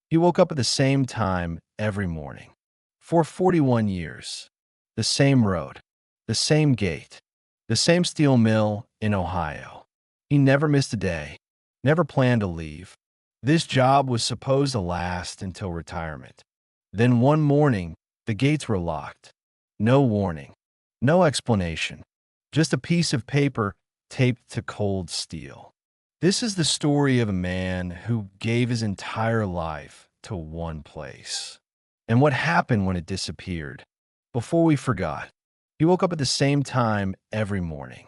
He woke up at the same time every morning. For 41 years. The same road, the same gate, the same steel mill in Ohio. He never missed a day, never planned to leave. This job was supposed to last until retirement. Then one morning, the gates were locked. No warning, no explanation, just a piece of paper taped to cold steel. This is the story of a man who gave his entire life to one place. And what happened when it disappeared? Before we forgot, he woke up at the same time every morning,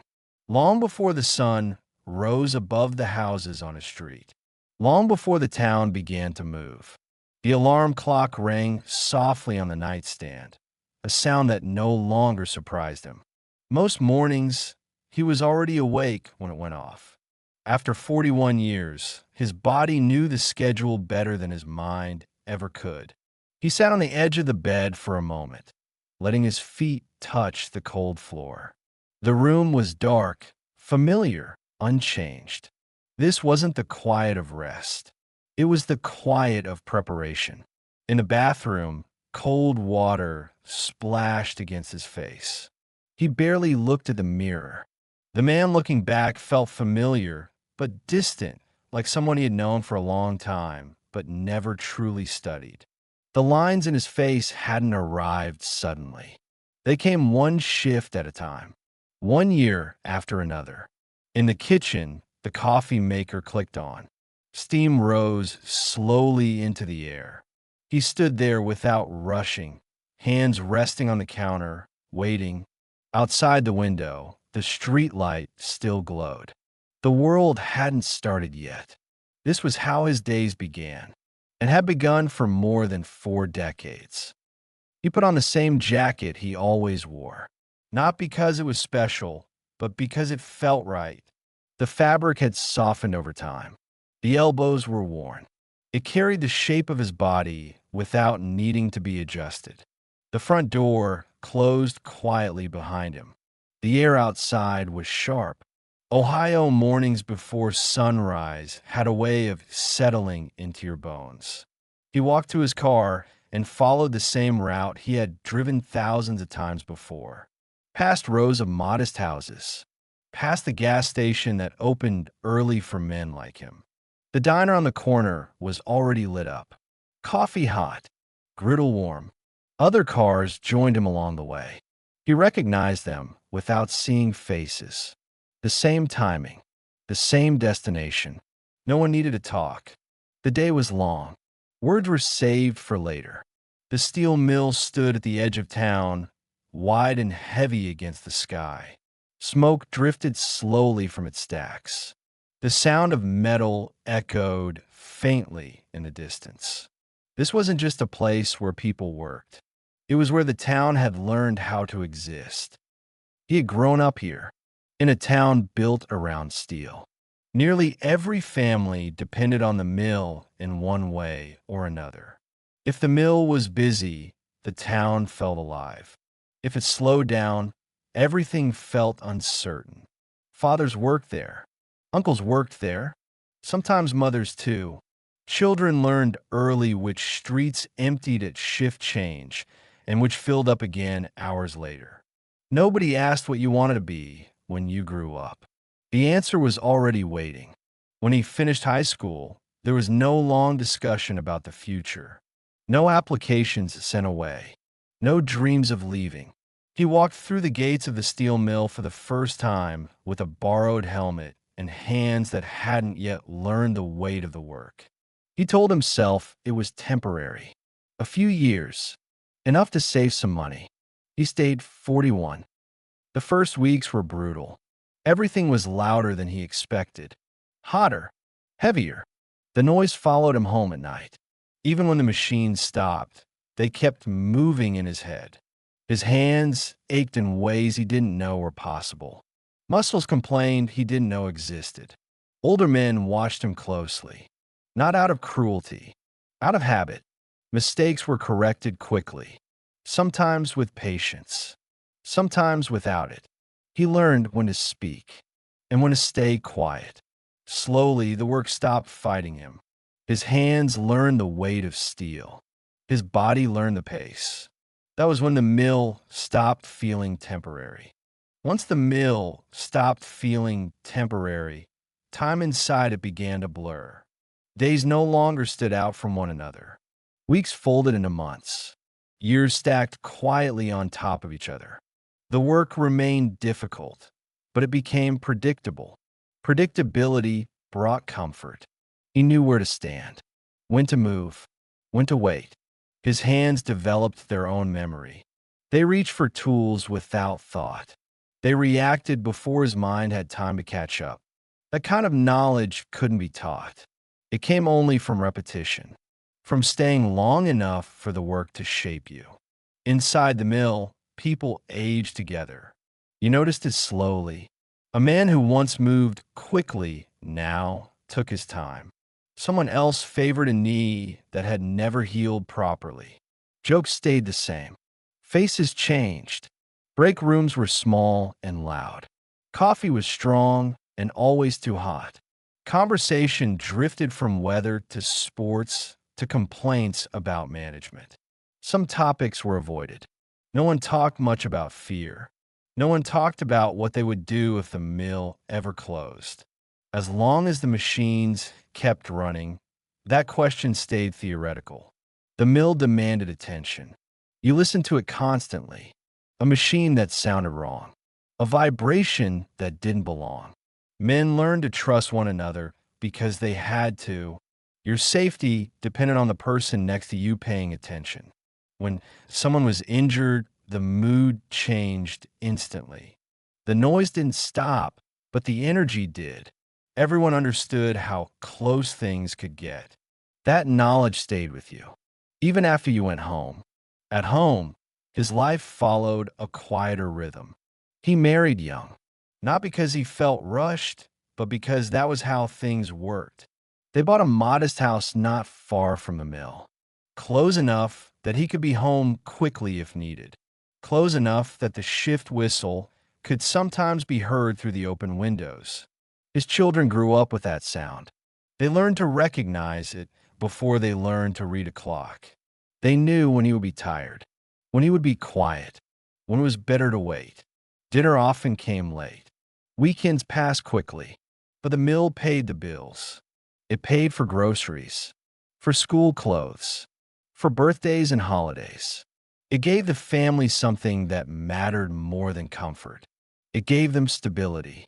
long before the sun rose above the houses on his street, long before the town began to move. The alarm clock rang softly on the nightstand, a sound that no longer surprised him. Most mornings, he was already awake when it went off. After 41 years, his body knew the schedule better than his mind ever could. He sat on the edge of the bed for a moment, letting his feet touch the cold floor. The room was dark, familiar, unchanged. This wasn't the quiet of rest. It was the quiet of preparation. In the bathroom, cold water splashed against his face. He barely looked at the mirror. The man looking back felt familiar, but distant, like someone he had known for a long time, but never truly studied. The lines in his face hadn't arrived suddenly. They came one shift at a time, one year after another. In the kitchen, the coffee maker clicked on. Steam rose slowly into the air. He stood there without rushing, hands resting on the counter, waiting. Outside the window, the street light still glowed. The world hadn't started yet. This was how his days began, and had begun for more than 4 decades. He put on the same jacket he always wore, not because it was special, but because it felt right. The fabric had softened over time. The elbows were worn. It carried the shape of his body without needing to be adjusted. The front door closed quietly behind him. The air outside was sharp. Ohio mornings before sunrise had a way of settling into your bones. He walked to his car and followed the same route he had driven thousands of times before, past rows of modest houses, past the gas station that opened early for men like him. The diner on the corner was already lit up, coffee hot, griddle warm. Other cars joined him along the way. He recognized them without seeing faces. The same timing, the same destination. No one needed to talk. The day was long. Words were saved for later. The steel mill stood at the edge of town, wide and heavy against the sky. Smoke drifted slowly from its stacks. The sound of metal echoed faintly in the distance. This wasn't just a place where people worked. It was where the town had learned how to exist. He had grown up here, in a town built around steel. Nearly every family depended on the mill in one way or another. If the mill was busy, the town felt alive. If it slowed down, everything felt uncertain. Fathers worked there. Uncles worked there. Sometimes mothers too. Children learned early which streets emptied at shift change and which filled up again hours later. Nobody asked what you wanted to be when you grew up. The answer was already waiting. When he finished high school, there was no long discussion about the future. No applications sent away. No dreams of leaving. He walked through the gates of the steel mill for the first time with a borrowed helmet and hands that hadn't yet learned the weight of the work. He told himself it was temporary. A few years. Enough to save some money. He stayed 41. The first weeks were brutal. Everything was louder than he expected. Hotter. Heavier. The noise followed him home at night. Even when the machines stopped, they kept moving in his head. His hands ached in ways he didn't know were possible. Muscles complained he didn't know existed. Older men watched him closely. Not out of cruelty. Out of habit. Mistakes were corrected quickly. Sometimes with patience. Sometimes without it. He learned when to speak and when to stay quiet. Slowly, the work stopped fighting him. His hands learned the weight of steel. His body learned the pace. That was when the mill stopped feeling temporary. Once the mill stopped feeling temporary, time inside it began to blur. Days no longer stood out from one another. Weeks folded into months. Years stacked quietly on top of each other. The work remained difficult, but it became predictable. Predictability brought comfort. He knew where to stand, when to move, when to wait. His hands developed their own memory. They reached for tools without thought. They reacted before his mind had time to catch up. That kind of knowledge couldn't be taught. It came only from repetition, from staying long enough for the work to shape you. Inside the mill, people aged together. You noticed it slowly. A man who once moved quickly now took his time. Someone else favored a knee that had never healed properly. Jokes stayed the same. Faces changed. Break rooms were small and loud. Coffee was strong and always too hot. Conversation drifted from weather to sports to complaints about management. Some topics were avoided. No one talked much about fear. No one talked about what they would do if the mill ever closed. As long as the machines kept running, that question stayed theoretical. The mill demanded attention. You listened to it constantly. A machine that sounded wrong. A vibration that didn't belong. Men learned to trust one another because they had to. Your safety depended on the person next to you paying attention. When someone was injured, the mood changed instantly. The noise didn't stop, but the energy did. Everyone understood how close things could get. That knowledge stayed with you, even after you went home. At home, his life followed a quieter rhythm. He married young, not because he felt rushed, but because that was how things worked. They bought a modest house not far from the mill, close enough that he could be home quickly if needed, close enough that the shift whistle could sometimes be heard through the open windows. His children grew up with that sound. They learned to recognize it before they learned to read a clock. They knew when he would be tired, when he would be quiet, when it was better to wait. Dinner often came late. Weekends passed quickly, but the mill paid the bills. It paid for groceries, for school clothes, for birthdays and holidays. It gave the family something that mattered more than comfort. It gave them stability.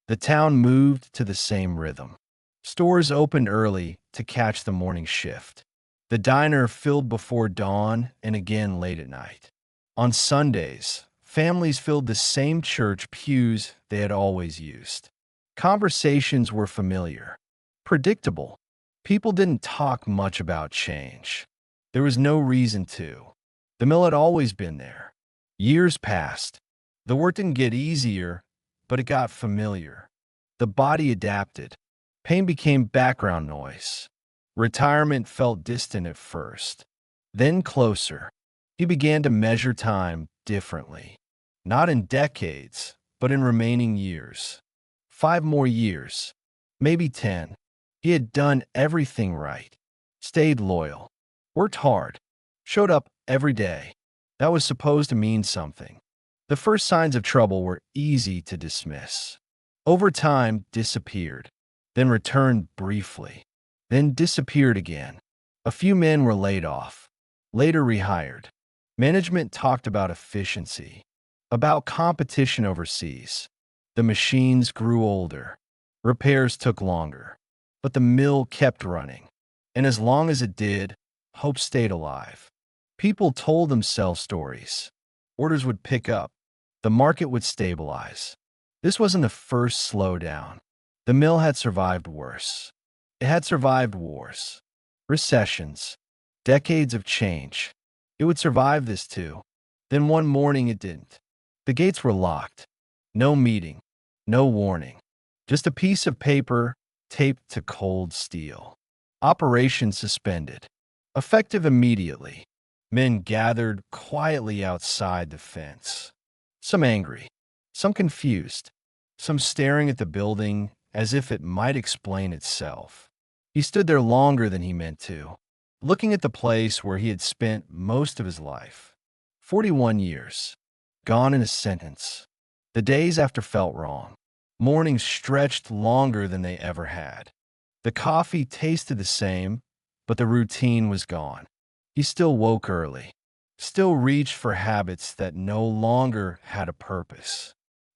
The town moved to the same rhythm. Stores opened early to catch the morning shift. The diner filled before dawn and again late at night. On Sundays, families filled the same church pews they had always used. Conversations were familiar, predictable. People didn't talk much about change. There was no reason to. The mill had always been there. Years passed. The work didn't get easier, but it got familiar. The body adapted. Pain became background noise. Retirement felt distant at first, then closer. He began to measure time differently, not in decades, but in remaining years. 5 more years, maybe 10. He had done everything right, stayed loyal, worked hard, showed up every day. That was supposed to mean something. The first signs of trouble were easy to dismiss. Overtime disappeared, then returned briefly, then disappeared again. A few men were laid off, later rehired. Management talked about efficiency, about competition overseas. The machines grew older. Repairs took longer. But the mill kept running. And as long as it did, hope stayed alive. People told themselves stories. Orders would pick up. The market would stabilize. This wasn't the first slowdown. The mill had survived worse. It had survived wars, recessions, decades of change. It would survive this too. Then one morning it didn't. The gates were locked. No meeting, no warning. Just a piece of paper taped to cold steel. Operation suspended. Effective immediately. Men gathered quietly outside the fence. Some angry, some confused, some staring at the building as if it might explain itself. He stood there longer than he meant to, looking at the place where he had spent most of his life. 41 years, gone in a sentence. The days after felt wrong. Mornings stretched longer than they ever had. The coffee tasted the same, but the routine was gone. He still woke early, still reached for habits that no longer had a purpose.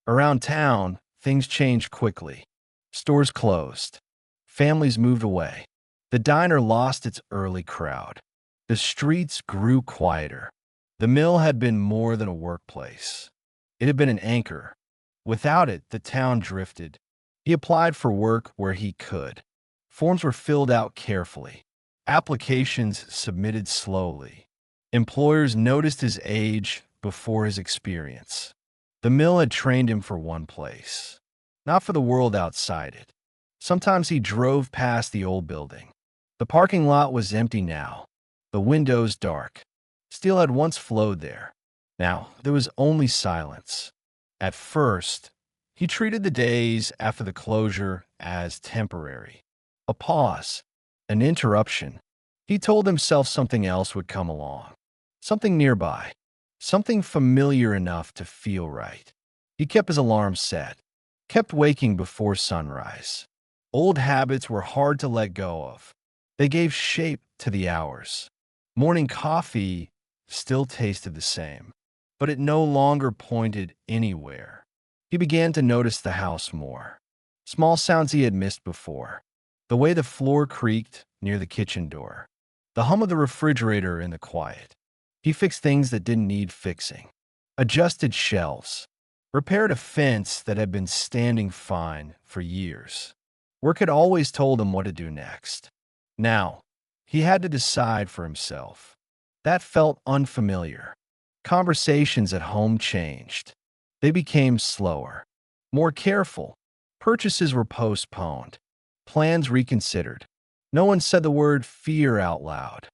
Around town, things changed quickly. Stores closed. Families moved away. The diner lost its early crowd. The streets grew quieter. The mill had been more than a workplace. It had been an anchor. Without it, the town drifted. He applied for work where he could. Forms were filled out carefully. Applications submitted slowly. Employers noticed his age before his experience. The mill had trained him for one place, not for the world outside it. Sometimes he drove past the old building. The parking lot was empty now, the windows dark. Steel had once flowed there. Now there was only silence. At first, he treated the days after the closure as temporary. A pause, an interruption. He told himself something else would come along, something nearby, something familiar enough to feel right. He kept his alarm set, kept waking before sunrise. Old habits were hard to let go of. They gave shape to the hours. Morning coffee still tasted the same, but it no longer pointed anywhere. He began to notice the house more. Small sounds he had missed before. The way the floor creaked near the kitchen door. The hum of the refrigerator in the quiet. He fixed things that didn't need fixing. Adjusted shelves. Repaired a fence that had been standing fine for years. Work had always told him what to do next. Now, he had to decide for himself. That felt unfamiliar. Conversations at home changed. They became slower, more careful. Purchases were postponed, plans reconsidered. No one said the word fear out loud,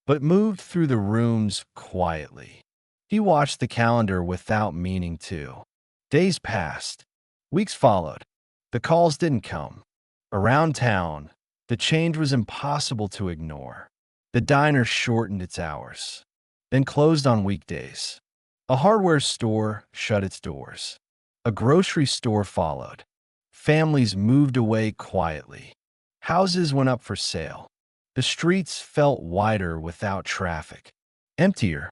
but moved through the rooms quietly. He watched the calendar without meaning to. Days passed. Weeks followed. The calls didn't come. Around town, the change was impossible to ignore. The diner shortened its hours, then closed on weekdays. A hardware store shut its doors. A grocery store followed. Families moved away quietly. Houses went up for sale. The streets felt wider without traffic. Emptier.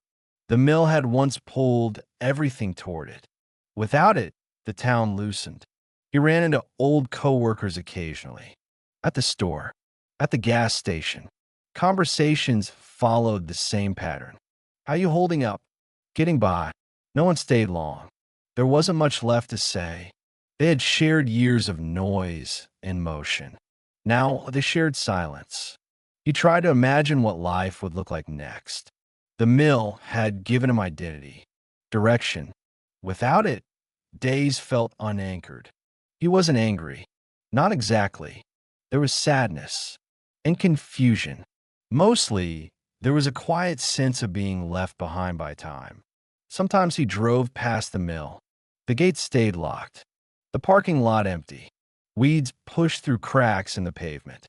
The mill had once pulled everything toward it. Without it, the town loosened. He ran into old coworkers occasionally. At the store. At the gas station. Conversations followed the same pattern. How you holding up? Getting by. No one stayed long. There wasn't much left to say. They had shared years of noise and motion. Now they shared silence. He tried to imagine what life would look like next. The mill had given him identity, direction. Without it, days felt unanchored. He wasn't angry. Not exactly. There was sadness and confusion. Mostly, there was a quiet sense of being left behind by time. Sometimes he drove past the mill. The gate stayed locked. The parking lot empty. Weeds pushed through cracks in the pavement.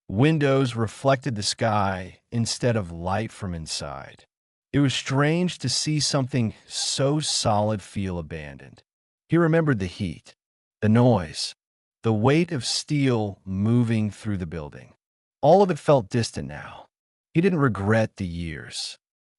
Windows reflected the sky instead of light from inside. It was strange to see something so solid feel abandoned. He remembered the heat, the noise, the weight of steel moving through the building. All of it felt distant now. He didn't regret the years.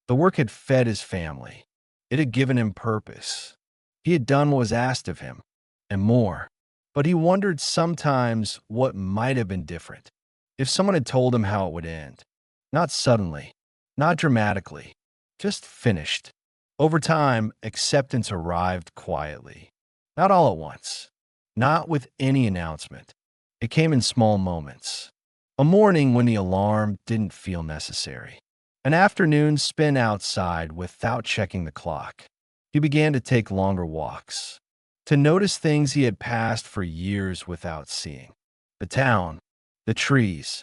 The work had fed his family. It had given him purpose. He had done what was asked of him, and more. But he wondered sometimes what might have been different if someone had told him how it would end. Not suddenly, not dramatically, just finished. Over time, acceptance arrived quietly. Not all at once, not with any announcement. It came in small moments. A morning when the alarm didn't feel necessary. An afternoon spent outside without checking the clock. He began to take longer walks, to notice things he had passed for years without seeing. The town, the trees,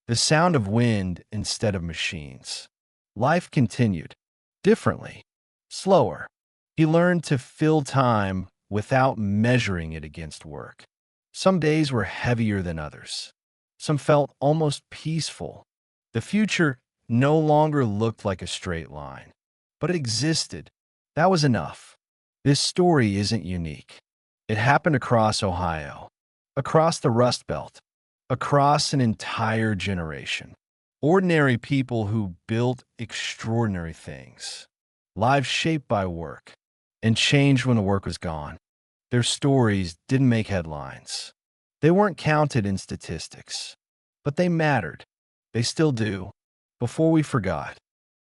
the sound of wind instead of machines. Life continued, differently, slower. He learned to fill time without measuring it against work. Some days were heavier than others. Some felt almost peaceful. The future no longer looked like a straight line, but it existed. That was enough. This story isn't unique. It happened across Ohio, across the Rust Belt, across an entire generation. Ordinary people who built extraordinary things, lives shaped by work, and changed when the work was gone. Their stories didn't make headlines. They weren't counted in statistics, but they mattered. They still do. Before we forgot,